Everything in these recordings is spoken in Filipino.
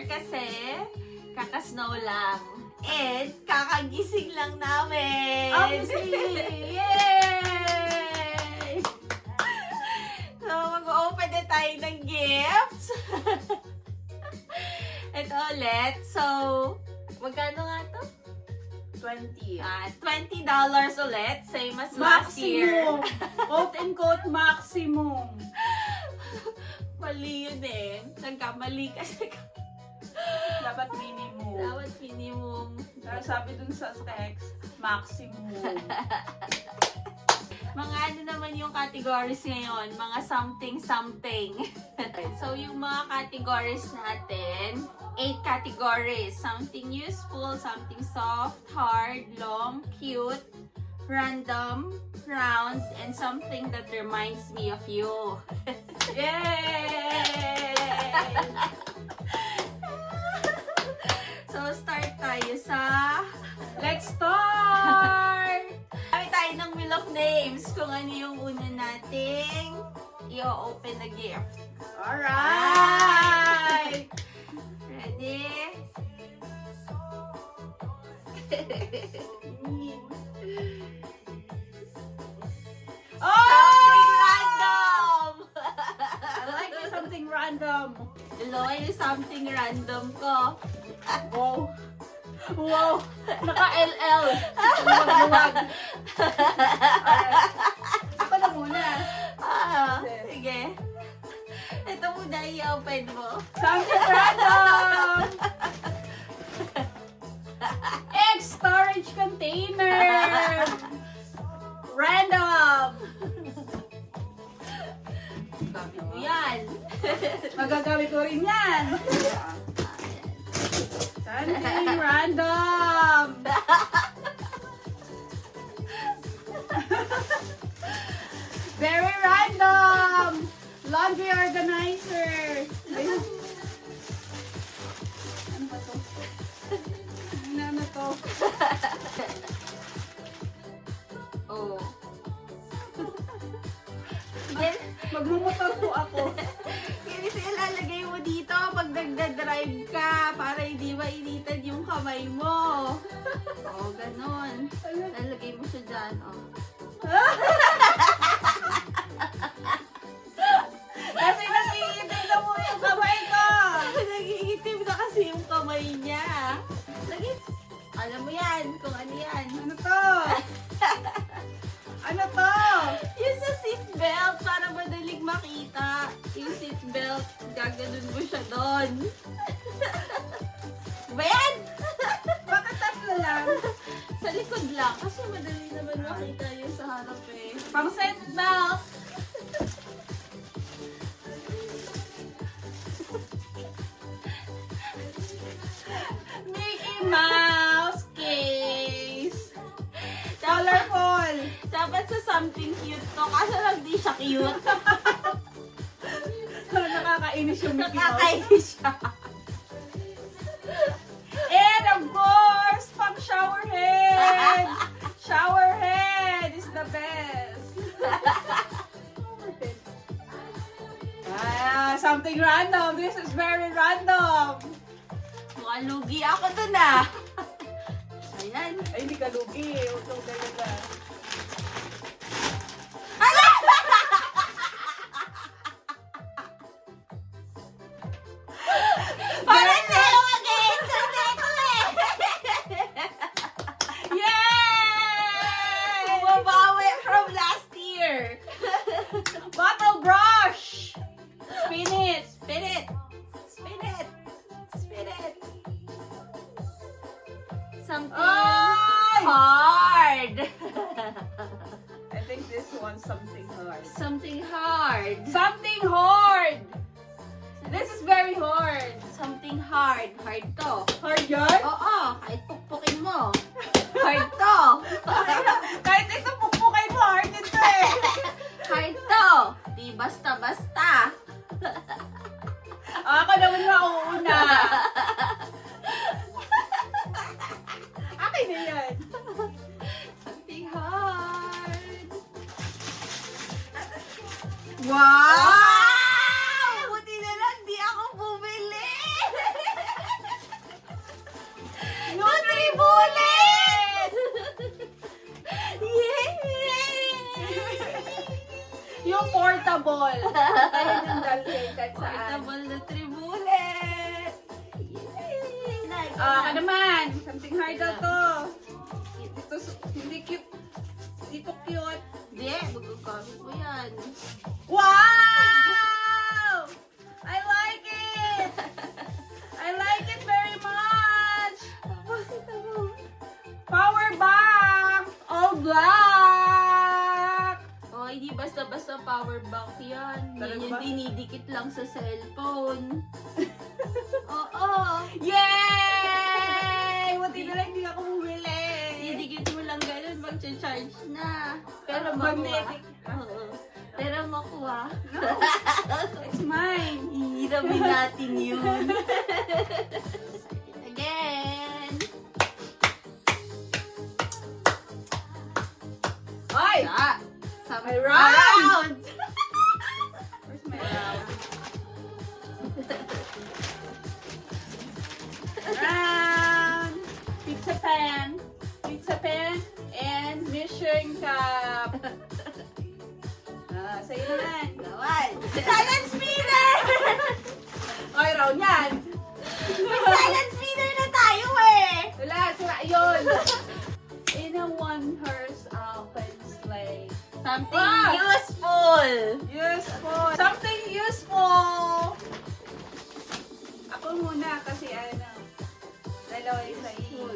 kasi kakasnow lang. And kakagising lang namin. Obviously! Yay! So, mag-open na tayo ng gifts. Ito ulit. So, magkano nga to? 20. $20 ulit. Same as last year. Maximum! Quote and quote, maximum. Mali yun eh. Nagkamali kasi. Dapat minimum. Dapat minimum. Pero sabi dun sa text, maximum. Mga ano naman yung categories ngayon? Mga something. So, yung mga categories natin, 8 categories. Something useful, something soft, hard, long, cute, random, round, and something that reminds me of you. Yay! So, start tayo sa... Let's start! Kami tayo ng Wheel of Names kung ano yung una nating i-open na gift. Alright! Ready? Something Oh! random! I like it, something random. Dalawa yung something random ko. Wow! Wow! Naka-LL! Luwag-luwag. Alright. Ako na muna. Sige. Ito muna i-open mo. Something random! Egg storage container! Random! Gamit mo yan. Magagamit ko rin yan! Something random! Very random! Laundry organizer! Ayun. Ano ba to? Ano to? Oh. Then, Magmumotor po ako. kasi ilalagay mo dito pag nagda-drive ka para hindi mainitan yung kamay mo. Oh, ganon. Lalagay mo siya dyan, oh. Kasi nag-iintay na mo yung kamay ko! Nag-iitim na kasi yung kamay niya. Lagi, alam mo yan, kung ano yan. Ano to? Ano to? Yung sa seatbelt, para madaling makita. Yung seatbelt, gaganon mo siya doon. Ba yan? Bakit tatlo lang? Sa likod lang, kasi madali naman makita yung sa harap eh. Pang seatbelt! Mickey Mouse case! Colorful! Dapat sa something cute to, kaso lang di siya cute. Nakakainis yung Mickey Mouse. Nakakainis siya. And of course, pang shower head! Shower head is the best! Something random. This is very random. Mukhang lugi ako dun ah. Ayan. Ay, hindi ka lugi. Ito talaga. Parang tayo again sa necklace! Yay! Bumabawi from last year. Bottle brush! Spin it! Spin it. Spin it. Spin it. Something Ay! hard. I think this one's something hard. Something hard. Something hard! This is very hard. Something hard. Hard to. Hard yan? Oo, kahit pukpukin mo. Hard to. Kahit ito pupukay mo, hard ito eh. Hard to. Di basta-basta. Ako naman mauuna. Akin na yan. Something hard. Wow! Buti na lang di ako bumili. portable. Ayun yung dalhin kahit saan. Portable na tribulet. Yay! Ka naman. Something hard na to. Ito, hindi cute. Dito cute. Hindi, magagamit mo yan. Wow! I like it! I like it very much! Power bank! All black! Oh, hindi basta-basta power bank yan. Yan Talaga yung ba? dinidikit lang sa cellphone. Oo. Yay! Buti na lang hindi ako bumili. Didikit mo lang ganun, mag-charge na. Pero Ah, makuha. magnetic. Oo. Pero makuha. No, it's mine. Hihiramin natin yun. Again. Ay! May round! Where's my round? Round! Pizza pan, and mission cup. Sa'yo naman. Gawan. Silent spinner! Okay, round yan. Silent spinner na tayo eh! Wala, sira yun. In a one-horse open sleigh. Something Wow! useful! Useful. Something useful. Ako muna kasi dalawa yung sa iyo.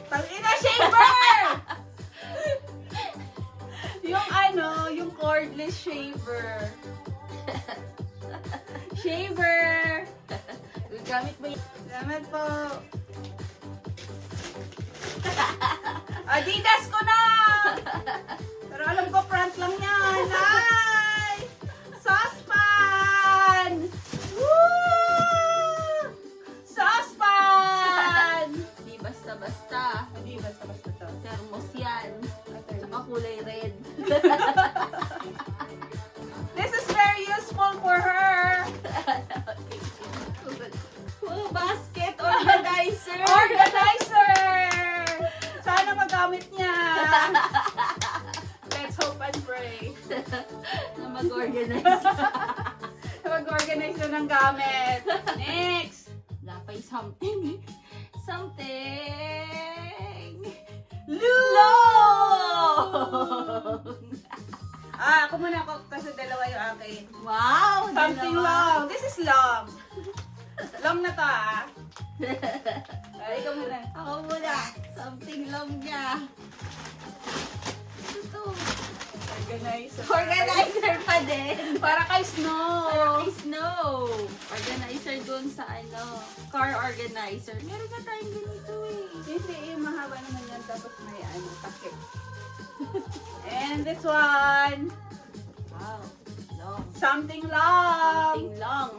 Tangina, shaver! yung cordless shaver. Shaver! Gamit mo yun. Salamat po. Adidas ko na! Pero alam ko front lang yan. Ay! Saucepan! Woo! Saucepan! Di basta-basta. Hindi, basta-basta to. Thermos yan. Okay. Saka kulay red. This is very useful for her. Oh, basket organizer! Organizer! Sana magamit niya. Let's hope and pray. Na mag-organize. Mag-organize na ng gamit. Next! Lapay something. Something. Long! Ako muna ako kasi dalawa yung akin. Wow! Something dalawa. long. This is long. Long na to ikaw muna. Ako muna. Something long niya. Ito. Organizer. Organizer pa din. Para kay Snow. Para kay Snow. Organizer dun sa car organizer. Meron na tayong ganito eh. Hindi, mahaba naman yan. Tapos may takip. And this one. Wow. Long. Something long. Something long.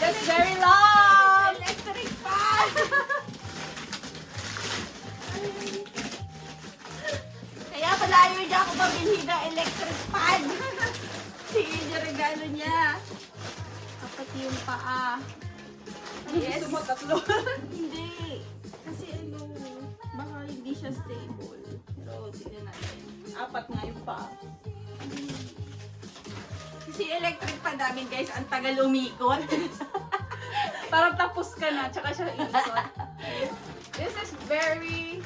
That's very long. Electric fan! Kaya pala ayaw niya ako pabili ng electric fan. Sige yung regalo niya. Kapag yung paa. Yes. Gusto mo tatlo? Hindi. Kasi baka hindi siya stable. Pero tignan natin. Apat nga yung pa. Kasi electric fan namin guys, ang tagal umikot. Parang tapos ka na, tsaka siya ikot. This is very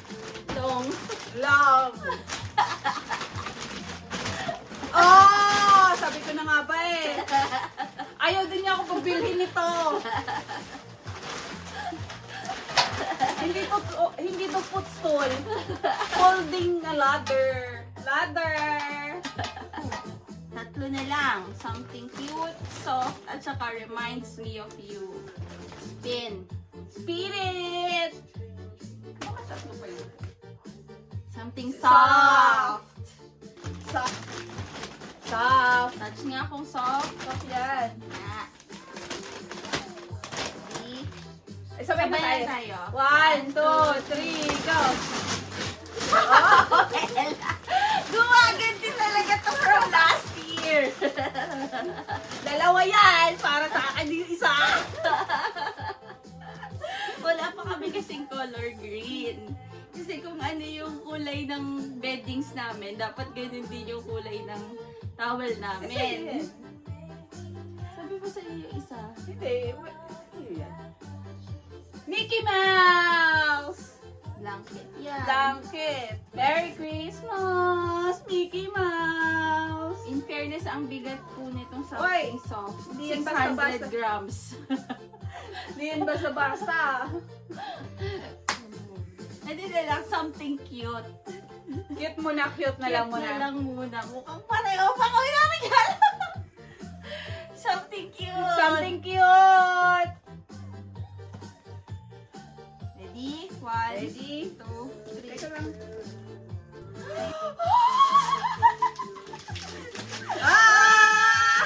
Long. long. Oh! Sabi ko na nga ba eh. Ayaw din niya ako pagbilhin nito. Hindi to footstool. Holding a ladder. Ladder. Tatlo na lang. Something cute, soft, at saka reminds me of you. Spin. Spirit. Tatlo pa yun. Something soft. Soft. Soft. Touch nga kung soft. Soft yan. Ah. See? Ay, sabay na Sabay na tayo. tayo. 1, 2, 3, go! Gumaganti talaga to from last year. Dalawa yan! Para sa akin yung isa! Wala pa kami kasing color green. Kasi kung ano yung kulay ng beddings namin, dapat ganun din yung kulay ng towel namin. Sabi mo sa iyo isa. Hindi. Ano yan? Mickey Mouse! Blanket yan. Blanket. Merry Christmas, Mickey Mouse! In fairness, ang bigat po nitong Oy! something soft. Hindi yan 600 basta-basta. grams. Hindi yan basta-basta. Hindi na lang something cute. Cute muna, cute na lang Cute muna. na lang muna. Mukhang pareho pa kami namin yan. Something cute. Something cute! Ready? 1, Ready? 2, 3. Teka lang. Ah!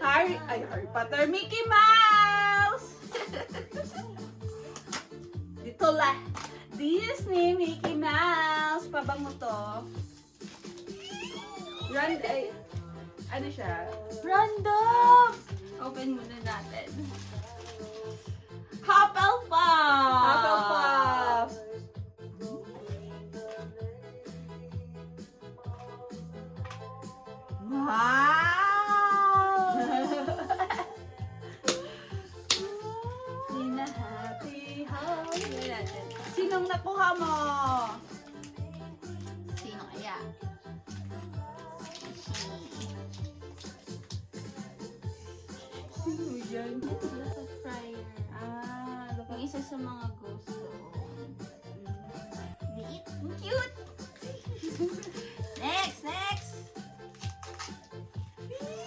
Harry Potter! Harry Potter, Mickey Mouse! Dito la. Disney, Mickey Mouse. Pabango to. Ano siya? Random! Open muna natin. Hufflepuff! Hufflepuff. Wow! Sina happy holiday. Tingnan natin. Sinong nakuha mo? Sino kaya? Sino yan? Dapat fryer. Ah, Yung isa sa mga ghost doon. Liit. Ang cute! Next! Next!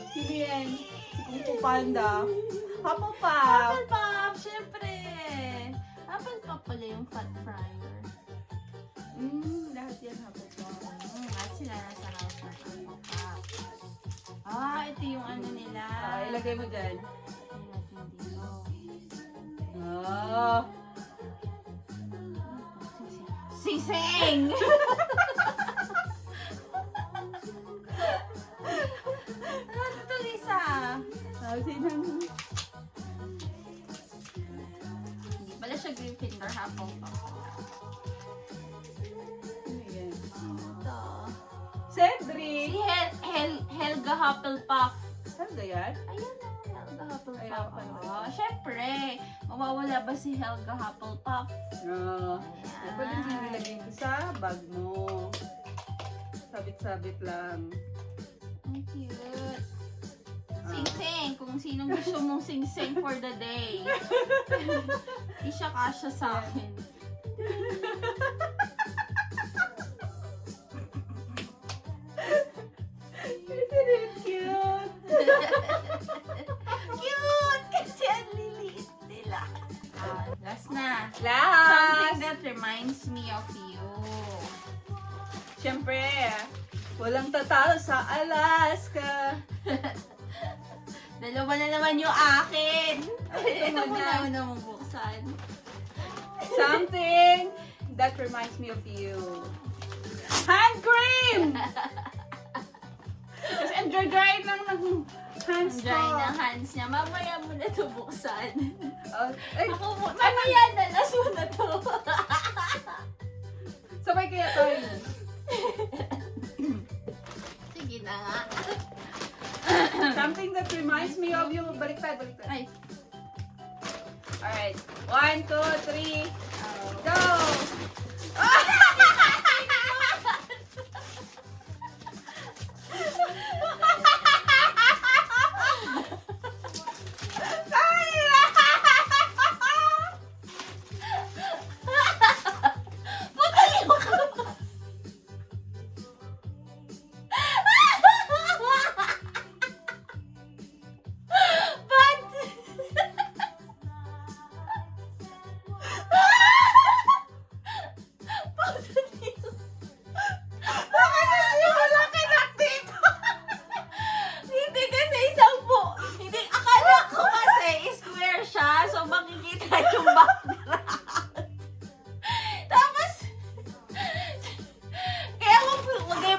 sino yan? Si Kung Fu Panda. Hufflepuff. Hufflepuff! Siyempre! Hufflepuff pala yung fat fryer. Lahat yan Hufflepuff. Lahat sila nasa house ng Hufflepuff. Ah, ito yung ano nila. Ilagay mo dyan. Ilagay natin dito. Oh. Sising! Ano ito, Lisa? Sinong... Hindi pala siya Gryffindor, Hufflepuff. Ano yan? Ito. Cedric! Si Helga Hufflepuff. Saan ba yan? Ayan na, Helga Hufflepuff. Ayan pala. Oh, syempre, mawawala ba si Helga Hufflepuff? Dapat hindi nilagay ko sa bag mo. Sabit-sabit lang. Ang cute. Sing-sing, kung sinong gusto mong sing-sing for the day. Di siya kasya sa akin. Isn't it cute? Cute! Kasi ang liliit nila. Last na. Something Last! that reminds me of you. Siyempre, walang tatalo sa Alaska. Dalawa na naman yung akin. Ito Ito mo muna. na mong buksan. Something that reminds me of you. Hand cream! Kasi ang dry lang ng hands Ang ko. dry ng hands niya. Mamaya mo na ito buksan. Ay, Ako mo, mamaya na. Last mo na to. sabay kaya tayo. Sige na nga. Something that reminds me of you. Baliktad, baliktad. Ay. Alright. 1, 2, 3. Go! Hindi kasi isang po. Hindi, akala ko kasi square siya. So makikita yung background. Tapos, kaya wag kayo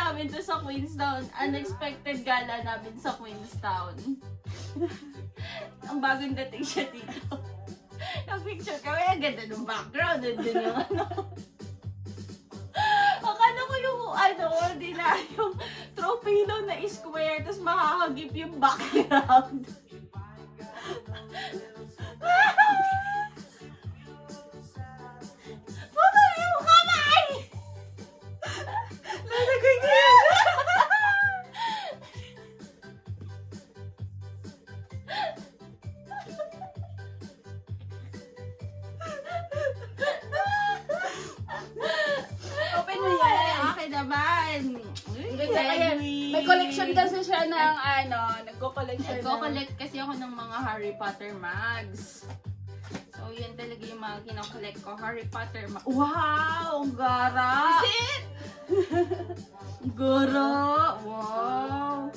namin to sa Queenstown. Unexpected gala namin sa Queenstown. Ang bagong dating siya dito. Nag-picture kami, ang ganda ng background. Nandun yung ano. Akala ko yung ordinaryong tropilo na square, tapos makakagip yung background. Putol yung kamay! Lalagay ko yan. Open mo yan. Akin naman. Ganda kaya. May collection kasi siya ng nagko-collect siya Nagko-collect kasi ako ng mga Harry Potter mugs. So, yan talaga yung mga kinokollect ko. Harry Potter mugs. Wow! Ang gara! Is it? Gara! Wow!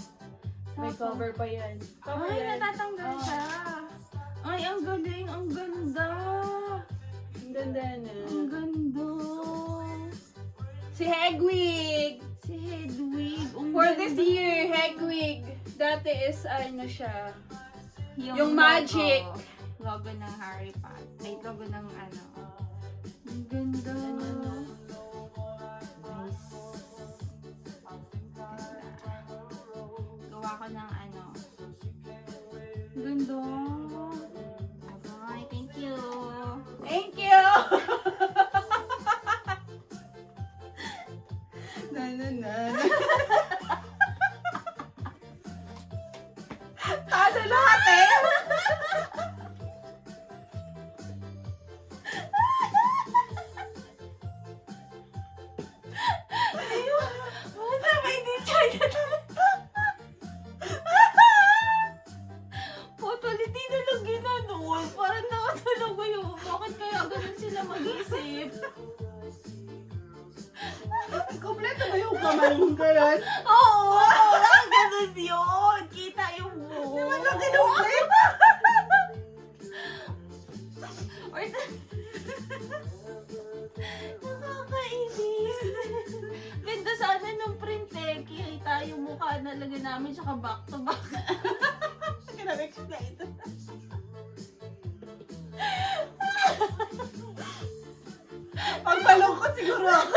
May cover pa yan. Cover Ay, yan. natatanggal Oh. siya. Ay, ang galing! Ang ganda! Ang ganda na. Ang ganda! Si Hedwig! Si Hedwig. Ang For ganda. this year, Hedwig. Dati is yung Yung magic. Logo ng Harry Potter. Ay, logo ng ano. Ang ganda. Nice. Ganda. Gawa ko ng ano. Ang ganda. Okay, thank you. Thank you! Talo lahat eh! Wala, may di-charge na Putol, hindi na lang ginanol. Parang nakatulog ko yung bakit kaya ganun sila mag-isip. Kompleto ba yung kamay mo ganun? Oo! Ganun yun! Kita yung buhok. Di ba lang kinumplet? Or nakakainis. Ganda sana nung print eh. Kita yung mukha na lagyan namin tsaka back to back. Kinag-explain. Pagpalungkot siguro ako.